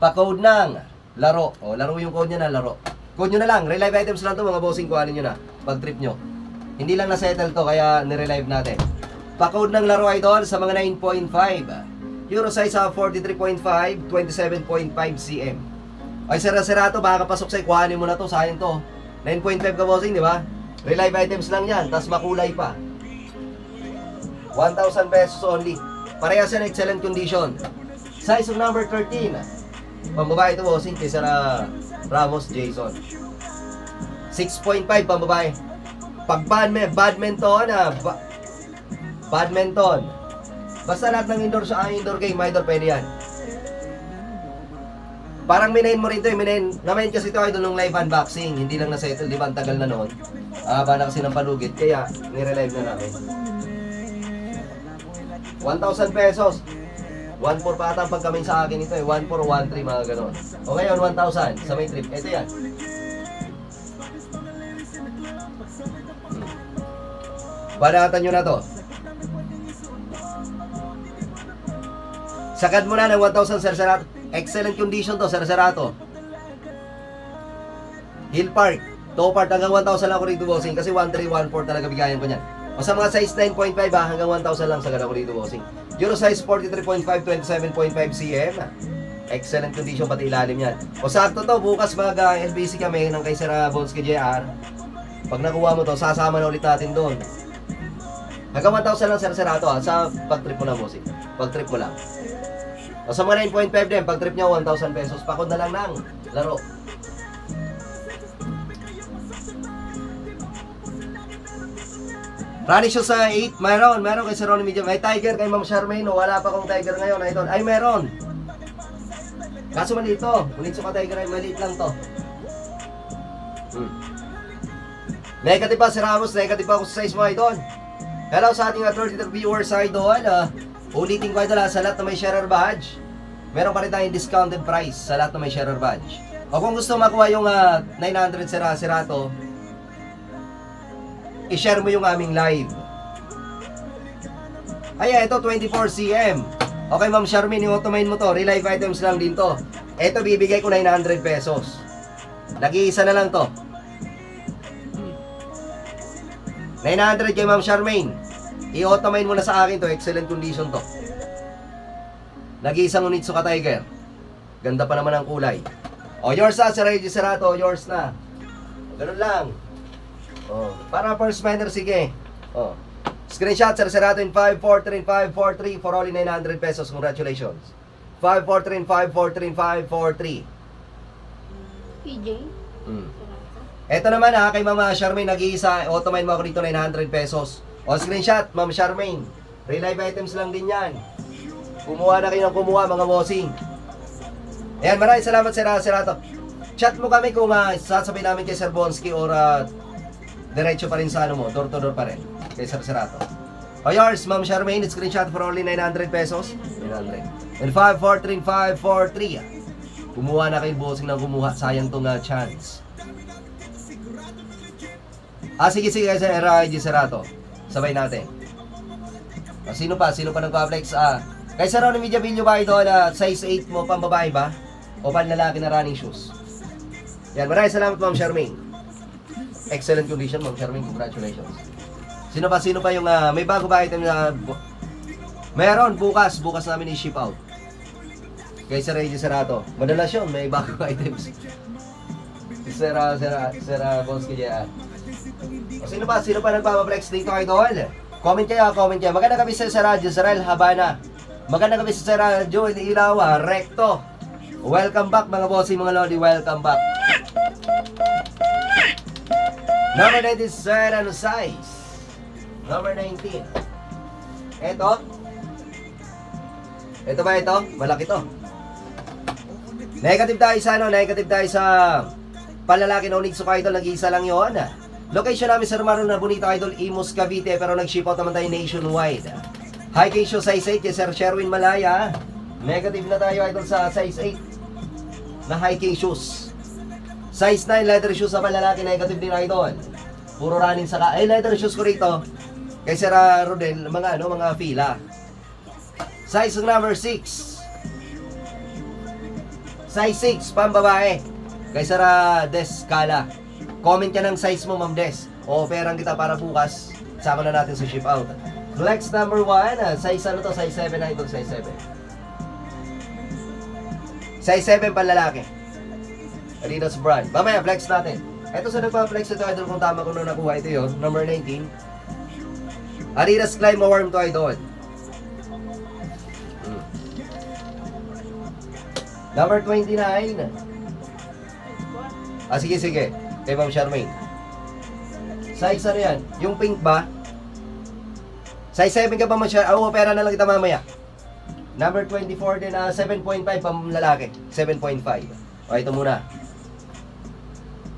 Pa-code ng laro. O, laro yung code niya na laro. Code nyo na lang. Relive items lang to mga bossing. Kuhanin nyo na. Pag trip nyo. Hindi lang na-settle to, kaya nirelive natin. Pa-code ng laro idol sa mga 9.5. Euro size sa 43.5, 27.5 cm. Ay, sera-sera to. Baka kapasok sa'yo. Kuhanin mo na to. Sayang to. 9.5 ka bossing, di ba? Relive items lang yan. Tapos makulay pa. 1,000 pesos only. Parehas yan, excellent condition. Size of number 13. Pambabae ito bossing kay Sara Ramos Jason. 6.5 pambabae. Pag badminton, badminton. Basta lahat ng indoor game, idol, pwede yan. Parang minain mo rin ito, namain kasi ito idol nung live unboxing. Hindi lang na-settle, di ba? Ang tagal na noon. Ba na kasi ng palugit, kaya nire-live na namin. 1,000 pesos. 1.4 pa ata pag kaming sa akin ito eh. 1.4 o 1.3 mga ganon. O ngayon, 1,000 sa may trip. Ito yan. Banatan nyo na to. Sagad mo na ng 1,000 Sir. Excellent condition to, Sir Serato. Hill Park. Toe part hanggang 1,000 lang ako rito bossing. Kasi 1.3, 1.4 talaga bigayan ko niyan. O sa mga size 9.5 hanggang 1,000 lang sagad ako rito bossing. Euro size 43.5, 27.5 cm. Excellent condition pati ilalim yan. O sakto to, bukas mag-LBC kami ng kay Sir Bones kay JR. Pag nakuha mo to, sasama na ulit natin doon. Hanggang 1,000 lang Sir Serato sa pag-trip mo lang bossing. Pag-trip mo lang. O sa mga 9.5 din, pag trip niya 1,000 pesos, pakod na lang ng laro. Running shoes sa 8, meron kay Sir Ronnie Medium. May Tiger kay Ma'am Charmaine, no? Wala pa akong Tiger ngayon, idol. Ay, meron. Kaso maliit to. Maliit ka Tiger, ay maliit lang to. Negative pa si Ramos, negative pa ako sa size mo, idol. Hello sa ating 33 viewers, idol. Ulitin ko idol sa lahat na may sharer badge. Meron pa rin tayong discounted price sa lahat na may sharer badge. O kung gusto makuha yung 900 Serato, i-share mo yung aming live. Ay, ito 24 cm. Okay, Ma'am Charmaine, yung automain mo to. Relive items lang din to. Ito bibigay ko 900 pesos. Nag-iisa na lang to. 900 kay Ma'am Charmaine. I-automain mo na sa akin to. Excellent condition to. Nag-iisang Unitsu ka Tiger. Ganda pa naman ang kulay. O, yours na, Sir Reggie Serato. Yours na. Ganun lang. O, para first miner, sige. O, screenshot, Sir Serato in 543 543 for only 900 pesos. Congratulations. 543 543 543. PJ? Ito naman kay Mama Charmaine, nag-iisa. Automain mo ako dito 900 pesos. O, screenshot, Ma'am Charmaine. Relive items lang din yan. Kumuha na kayo ng kumuha, mga bossing. Ayan, maraming salamat Sir Serato. Chat mo kami kung sasabihin namin kay Sir Bonsky or diretso pa rin sa ano mo, door to door pa rin kay Sir Serato. O yours, Ma'am Charmaine, screenshot for only 900 pesos. 900. And 543 543. Kumuha na kayo bossing ng kumuha. Sayang tong chance. Sige Sir RG Serato. Sabay natin. Sino pa nagpa-flex? Kay Sir Ronnie Media Video ba ito size 8 mo, pambabae ba? O panlalaki na running shoes? Yan, maraming salamat Ma'am Charmaine. Excellent condition Ma'am Charmaine, congratulations. Sino pa yung may bago ba item na meron bukas namin i-ship out. Kay Sir RG Serato. Madalas yun, may bago items. Sir Bonsky JR. O sino pa nagpapaflex dito kay Doel? Comment kayo. Maganda kami sa Sir Jezreel Habana. Maganda kami sa Sir Joel Ilawa, Recto. Welcome back mga bossing, mga lodi, welcome back. Number 19, Sir, ano size? Number 19. Ito ba ito? Malaki to. Negative tayo sa palalaki na Unitsu Idol, nag-iisa lang yun. Location namin sa Romano na Bonito Idol, Imus, Cavite, pero nag-ship out naman tayo nationwide. High King Shoe size 8 kay Sir Sherwin Malaya. Negative na tayo idol sa size 8 na High King shoes. Size 9 leather shoes sa palalaki, negative din idol. Puro running saka leather shoes ko rito. Kay Sir Rodel, mga fila. Size number 6. Size 6, pambabae. Kay Sara Des Kala. Comment ka ng size mo, Ma'am Des. O, oferan kita para bukas. Sama na natin sa ship out. Flex number 1. Size ano to? Size 7 na ito. Size 7. Size 7 panlalaki. Adidas brand. Mamaya, flex natin. Ito sa nagpa-flex ito, idol, kung tama ko nung nakuha ito yun. Number 19. Adidas Clima Worm to, idol. Number 29. Sige. Kay Ma'am Charmaine. Size ano yan? Yung pink ba? Size 7 ka ba, Ma'am Charmaine? Pera na lang kita mamaya. Number 24 din, 7.5 pang lalaki. 7.5. O, ito muna.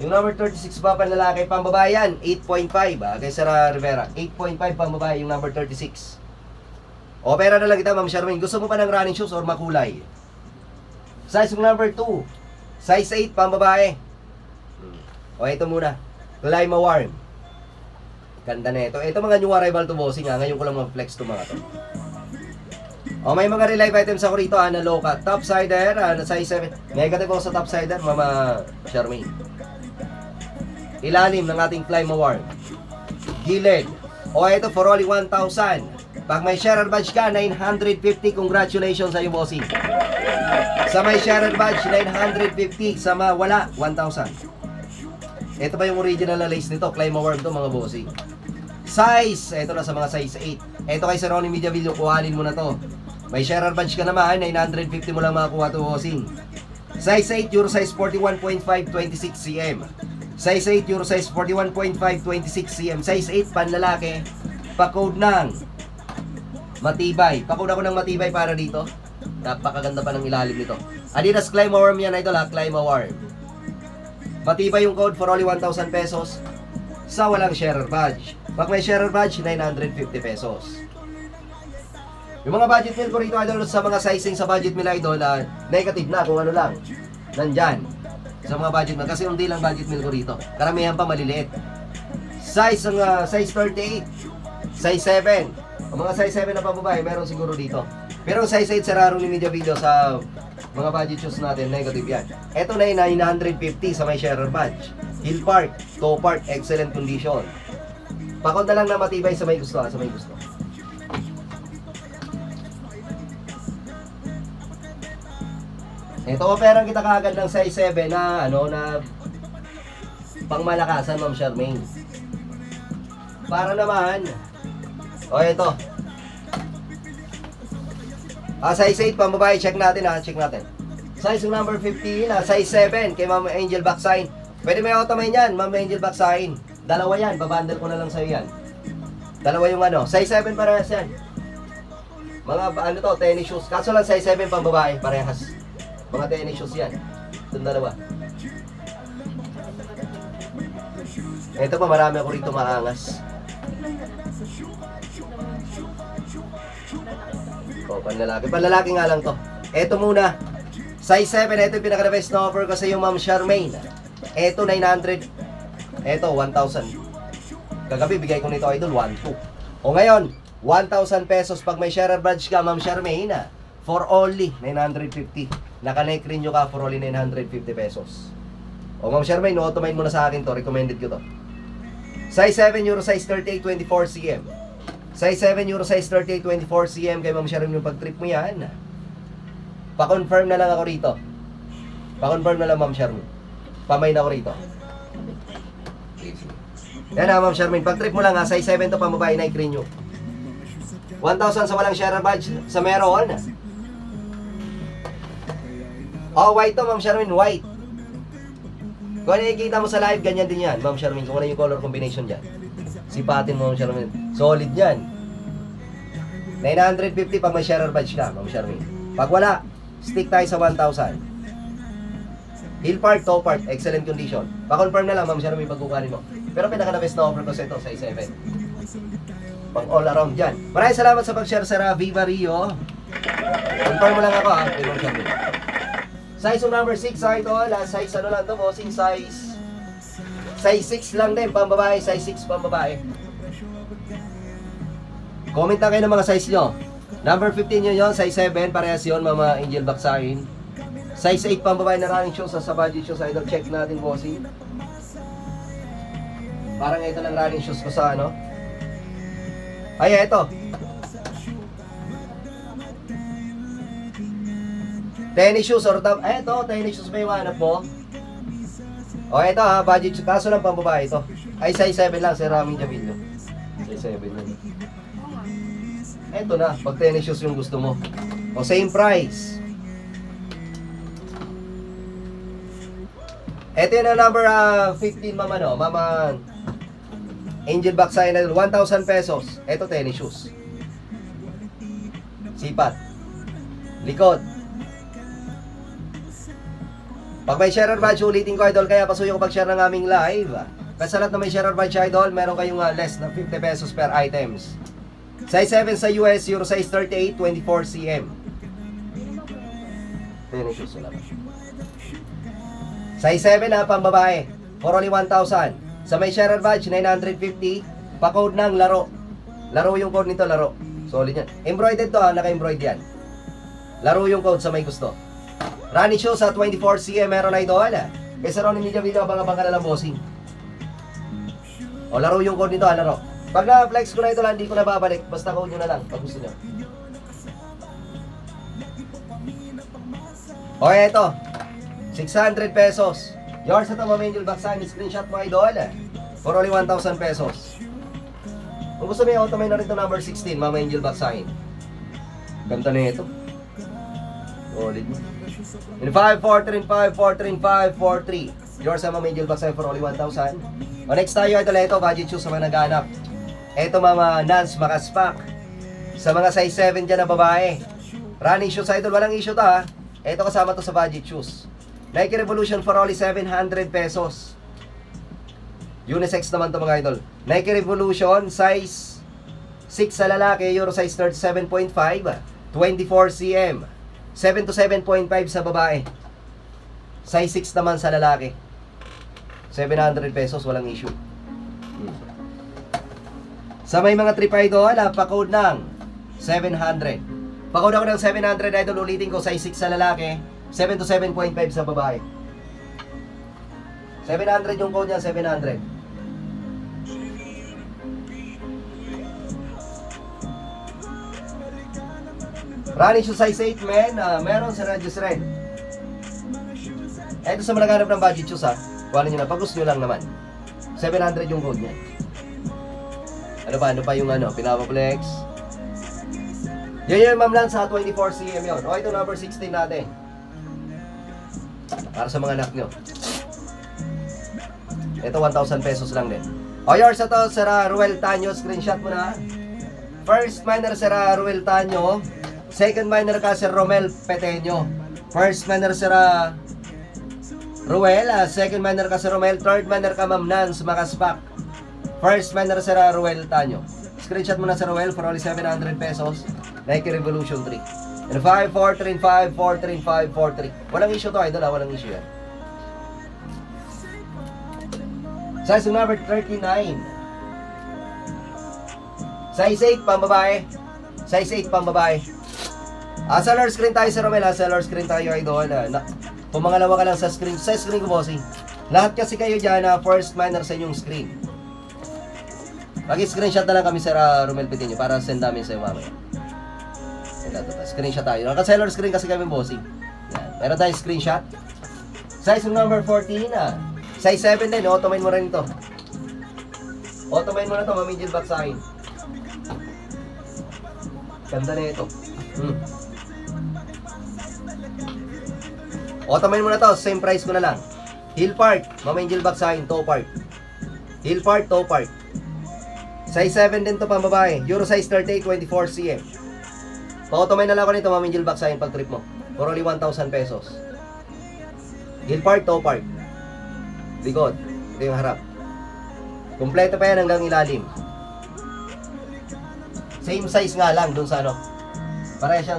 Yung number 36 ba, pang lalaki, pang babae yan, 8.5. Kay Sara Rivera. 8.5 pang babae, yung number 36. O, pera na lang kita, Ma'am Charmaine. Gusto mo pa ng running shoes or makulay? Size number 2. Size 8, pang babae. O, ito muna. Clima Worm. Ganda na ito. Ito mga new arrival to, bossing, ha. Ngayon ko lang mag-flex to mga to. O, may mga relive items ako rito, na low-cut. Topsider, na size 7. Negative ako sa topsider, Mama Charmaine. Ilalim ng ating Clima Worm. Gilid. O, ito for only 1,000. Pag may sharer badge ka, 950. Congratulations sa iyo, bossing. Sa may sharer badge, 950. Sa wala, 1,000. Ito ba yung original na lace nito? Clima Worm to, mga bossing. Size, ito na sa mga size 8. Ito kay Sir Ronnie Mediavillo, kuhanin mo na to. May sharer badge ka naman, 950 mo lang makakuha to, bossing. Size 8, Euro size 41.5, 26 cm. Size 8, Euro size 41.5, 26 cm. Size 8, panlalaki. Pa-code ng matibay. Pa-code ako ng matibay para dito. Napakaganda pa ng ilalim nito. Adidas Clima Worm yan, idol, ha? Clima Worm. Matibay yung code for only 1,000 pesos sa walang sharer badge. Pag may sharer badge, 950 pesos. Yung mga budget meal ko rito, idol, sa mga sizing sa budget meal, idol, negative na kung ano lang. Nandyan. Sa mga budget meal. Kasi hindi lang budget meal ko rito. Karamihan pa maliliit. Size 38. Size 7. Ang mga size 7 na pambabae, meron siguro dito. Pero size 8 sa raro ni Media Video sa mga budget shoes natin, negative yan. Ito na yung 950 sa may sharer badge. Hill Park, Toe Park, excellent condition. Pakonda lang na matibay sa may gusto, sa may gusto. Ito, operang kita kaagad ng size 7 na, na pangmalakasan, Ma'am Charmaine. Para naman, ito. Size 8, pambabae, check natin, check natin. Size number 15, size 7, kay Ma'am Angel Backsign. Pwede may automate yan, Ma'am Angel Backsign. Dalawa yan, babundle ko na lang sa'yo yan. Dalawa yung size 7 parehas yan. Mga tennis shoes. Kaso lang size 7 pambabae, parehas. Mga tennis shoes yan. Itong dalawa. Ito pa, marami ako rito maangas. Panlalaki. Panlalaki nga lang to. Ito muna. Size 7. Ito yung pinaka-best na offer ko sa iyo, Ma'am Charmaine. Ito, 900. Ito, 1,000. Kagabi, bigay ko nito, idol, 1,200. O ngayon, 1,000 pesos pag may sharer badge ka, Ma'am Charmaine, for only 950. Naka-neck rin nyo ka for only 950 pesos. O Ma'am Charmaine, automate mo na sa akin to. Recommended ko to. Size 7, Euro size 38, 24 cm. Size 7, Euro size 38, 24 cm. Kay Ma'am Charmaine, yung pag-trip mo yan. Pa-confirm na lang ako rito. Pa-confirm na lang, Ma'am Charmaine. Pamay na ako rito. Yan na, Ma'am Charmaine. Pag-trip mo lang, size 7 to, pambabae, Nike Renew. 1,000 sa walang sharer badge. Sa meron. White to, Ma'am Charmaine, white. Kung ano nakikita mo sa live, ganyan din yan, Ma'am Charmaine. Kung ano yung color combination dyan. Sipatin mo, Ma'am Charmaine. Solid yan. 950 pag may sharer badge ka, Ma'am Charmaine. Pag wala, stick tayo sa 1,000. Hill Park, Toe Park, excellent condition. Pa-confirm na lang, Ma'am Charmaine, pagkukanin mo. Pero pinaka-best na offer ko sa ito, size 7. Pang all around dyan. Maraming salamat sa pag-share sa Viva Rio. Confirm mo lang ako, Ma'am Charmaine. Size number 6, idol. Size ano lang to, bossing, size 6 lang din, pambabae. Size 6, pambabae. Comment na kayo ng mga size nyo. Number 15 yun, size 7, parehas yun, Mama Angel Backsign. Size 8 pang babae na running shoes sa budget shoes idol. Check natin bossing. Parang ito lang running shoes ko sa ano. Ay, ito. Tennis shoes or ito, tennis shoes ba yung hanap mo? O, ito ha, budget shoes. Kaso lang pang babae ito. Ay, size 7 lang, si Rami Javillo. Size 7 lang. Ito na, pag tennis shoes yung gusto mo. O, same price. Ito yun ang number 15, mama, no? Mama Angel Backside na 1,000 pesos. Ito, tennis shoes. Sipat. Likod. Pag may share or badge, ulitin ko idol, kaya pasuyo ko pag-share ng aming live. Kasi sa lahat na may share or badge idol, meron kayong less na 50 pesos per items. Size 7 sa US, Euro size 38, 24 cm. Tennis shoes wala ba? Size 7 na pang babae, for only 1,000. Sa may share or badge, 950. Pa-code ng laro. Laro yung code nito, laro. Solid yan. Embroidered to ha, naka-embroid yan. Laro yung code sa may gusto. Running shoes sa 24 cm meron na idol. Kaysa ron hindi video, abang-abang ka na lang bossing. O laro yung code nito, laro. Pag na-flex ko na ito lang, hindi ko na babalik. Basta code nyo na lang, pag gusto nyo. Okay, ito. 600 pesos. Yours ito, Mama Angel Backside. Screenshot mo idol. For only 1,000 pesos. Kung gusto mo yung automate na rin ito, number 16, Mama Angel Backside. Ganda na ito. Solid mo. In 5, 4, 3, 5, 4, 3, 5, 4, 3. Yours ang Mama Angel Backside for only 1,000. O next tayo idol, ito, budget shoes sa mga naghanap. Ito Mama Nance Makaspak. Sa mga size 7 dyan na babae. Running shoes idol, walang issue to ha. Ito kasama to sa budget shoes. Nike Revolution for only 700 pesos. Unisex naman to mga idol. Nike Revolution, size 6 sa lalaki, Euro size 37.5, 24 cm. 7 to 7.5 sa babae. Size 6 naman sa lalaki. 700 pesos, walang issue. Sa may mga trip idol, pa-code ng 700. Pa-code ako ng 700 idol, ulitin ko, size 6 sa lalaki, 7 to 7.5 sa babae. 700 yung code niya, 700. Running shoes size 8 men, meron sa Radius Red. Ito sa malaganap ng budget shoes ha. Kuhanin nyo na, pag gusto nyo lang naman. 700 yung code niya. Ano pa yung pinapaplex. Yan ma'am lang sa 24 cm yun. O ito number 16 natin. Para sa mga anak nyo. Ito 1,000 pesos lang din. O yours ito, Sir Ruel Tanyo. Screenshot mo na. First minor, Sir Ruel Tanyo. Second minor ka, Sir Romel Peteño. First minor, Sir Ruel. Second minor ka, Sir Romel. Third minor ka, Ma'am Nance Makaspak. First minor, Sir Ruel Tanyo. Screenshot mo na, Sir Ruel, for only 700 pesos. Nike Revolution 3. And 5, 4, 3, 5, 4, 3, 5, 4, 3. Walang issue to, idol, walang issue yan. Size number 39. Size 8 pang babae. Size 8 pang babae. Seller screen tayo, Sir Romel, seller screen tayo, idol. Kung mangalawa ka lang sa screen ko, bossing. Lahat kasi kayo dyan, first minor sa inyong screen. Mag-screenshot na lang kami, Sir Romel Peteño, para send namin sa iyo mamaya. Screenshot tayo. Naka-seller screen kasi kami, bossing. Yan. Meron tayong screenshot. Size number 14, size 7 din, automate mo rin ito. Automate mo na ito, mamingil back sa akin. Ganda na ito. Automate mo na to, same price ko na lang. Heel part, mamingil back sa akin, toe part. Heel part, toe part. Size 7 din to pang babae. Euro size 38, 24 cm. Pa-automate na lang ako nito, mamingil back sa akin pag trip mo. For only 1,000 pesos. Heel part, toe part. Likod. Ito yung harap. Kompleto pa yan hanggang ilalim. Same size nga lang dun sa Pareha siyang